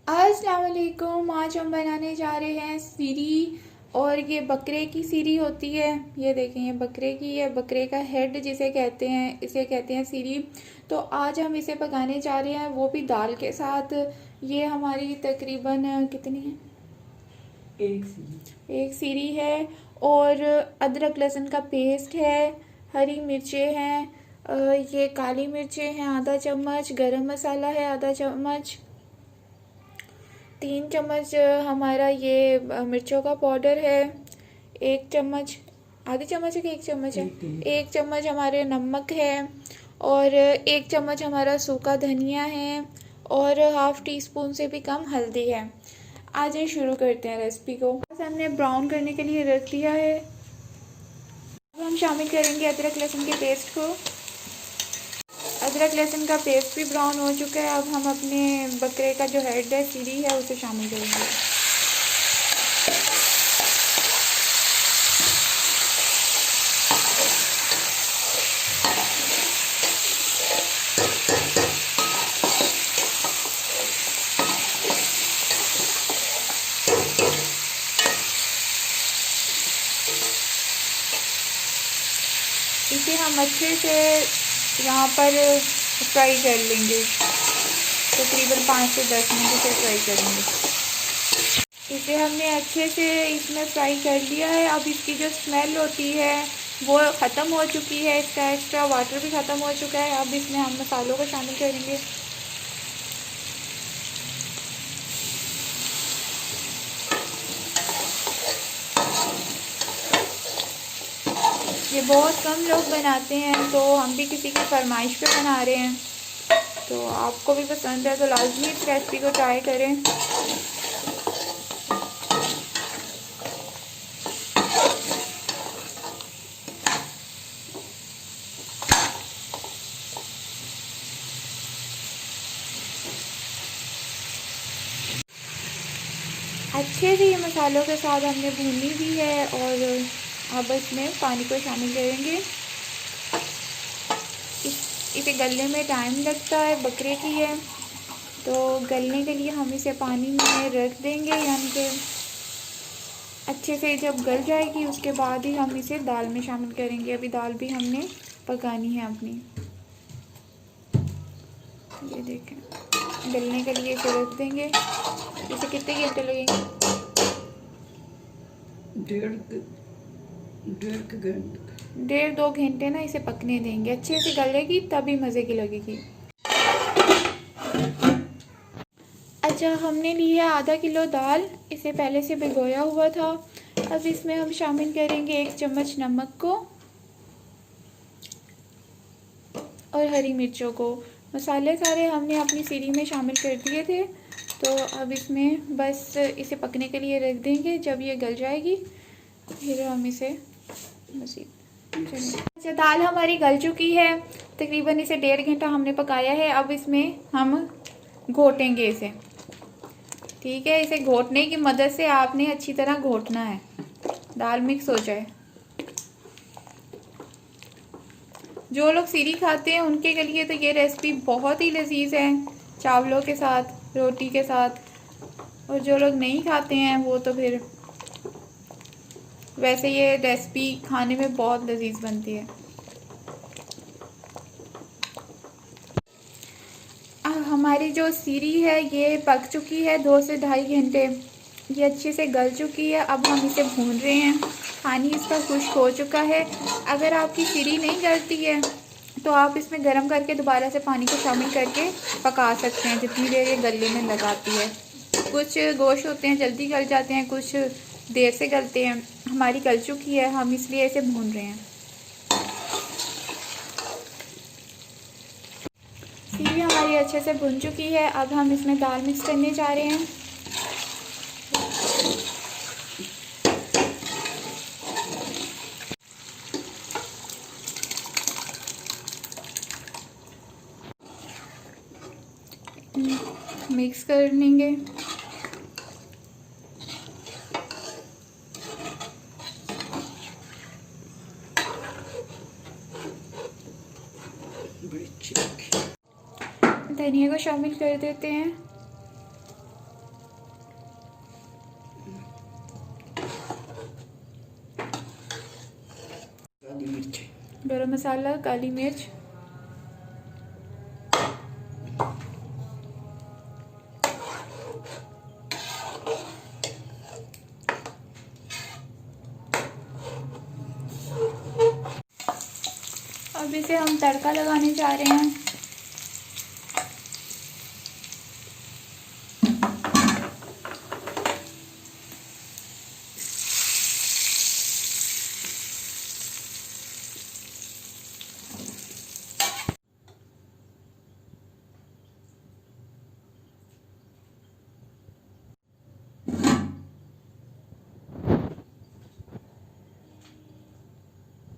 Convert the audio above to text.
अस्सलाम वालेकुम। आज हम बनाने जा रहे हैं सीरी। और ये बकरे की सीरी होती है। ये देखें, ये बकरे की है, बकरे का हेड जिसे कहते हैं, इसे कहते हैं सीरी। तो आज हम इसे पकाने जा रहे हैं, वो भी दाल के साथ। ये हमारी तकरीबन कितनी है? एक सीरी है। और अदरक लहसुन का पेस्ट है, हरी मिर्चें हैं, ये काली मिर्चें हैं आधा चम्मच, गरम मसाला है आधा चम्मच, 3 चम्मच हमारा ये मिर्चों का पाउडर है, 1 चम्मच, आधी चम्मच है कि 1 चम्मच है, 1 चम्मच हमारे नमक है, और 1 चम्मच हमारा सूखा धनिया है, और हाफ़ टी स्पून से भी कम हल्दी है। आज ये शुरू करते हैं रेसिपी को। हमने ब्राउन करने के लिए रख दिया है। अब हम शामिल करेंगे अदरक लहसुन के पेस्ट को। अदरक लहसुन का पेस्ट भी ब्राउन हो चुका है। अब हम अपने बकरे का जो हेड है, सीरी है, उसे शामिल करेंगे। इसे हम अच्छे से यहाँ पर फ्राई कर लेंगे, तकरीबन 5 से 10 मिनट से फ्राई करेंगे। इसे हमने अच्छे से इसमें फ्राई कर लिया है। अब इसकी जो स्मेल होती है वो ख़त्म हो चुकी है, इसका एक्स्ट्रा वाटर भी ख़त्म हो चुका है। अब इसमें हम मसालों को शामिल करेंगे। ये बहुत कम लोग बनाते हैं, तो हम भी किसी की फरमाइश पे बना रहे हैं। तो आपको भी पसंद है तो लाजमी इस रेसिपी को ट्राई करें। अच्छे से ये मसालों के साथ हमने भूनी भी है, और अब इसमें पानी को शामिल करेंगे। इसे गलने में टाइम लगता है, बकरे की है तो गलने के लिए हम इसे पानी में रख देंगे, यानी कि अच्छे से जब गल जाएगी उसके बाद ही हम इसे दाल में शामिल करेंगे। अभी दाल भी हमने पकानी है अपनी। ये देखें, गलने के लिए इसे रख देंगे। इसे कितने घंटे लगेंगे? डेढ़ 2 घंटे ना इसे पकने देंगे। अच्छे से गलेगी तभी मज़े की लगेगी। अच्छा, हमने लिया आधा किलो दाल, इसे पहले से भिगोया हुआ था। अब इसमें हम शामिल करेंगे 1 चम्मच नमक को और हरी मिर्चों को। मसाले सारे हमने अपनी सीरी में शामिल कर दिए थे। तो अब इसमें बस इसे पकने के लिए रख देंगे। जब ये गल जाएगी फिर हम इसे मज़ीद चलिए। अच्छा, दाल हमारी गल चुकी है। तकरीबन इसे 1.5 घंटा हमने पकाया है। अब इसमें हम घोटेंगे इसे। ठीक है, इसे घोटने की मदद से आपने अच्छी तरह घोटना है, दाल मिक्स हो जाए। जो लोग सीरी खाते हैं उनके लिए तो ये रेसिपी बहुत ही लजीज है, चावलों के साथ, रोटी के साथ। और जो लोग नहीं खाते हैं वो तो फिर वैसे ये रेसिपी खाने में बहुत लजीज बनती है। हमारी जो सीरी है ये पक चुकी है 2 से 2.5 घंटे। ये अच्छे से गल चुकी है। अब हम इसे भून रहे हैं। पानी इसका खुश्क हो चुका है। अगर आपकी सीरी नहीं गलती है तो आप इसमें गर्म करके दोबारा से पानी को शामिल करके पका सकते हैं, जितनी देर ये गलने में लगाती है। कुछ गोश्त होते हैं जल्दी गल जाते हैं, कुछ देर से गलते हैं। हमारी गल चुकी है, हम इसलिए इसे भून रहे हैं। सीरी हमारी अच्छे से भुन चुकी है। अब हम इसमें दाल मिक्स करने जा रहे हैं। मिक्स कर लेंगे। धनिया को शामिल कर देते हैं। गरम मसाला, काली मिर्च, अब इसे हम तड़का लगाने जा रहे हैं।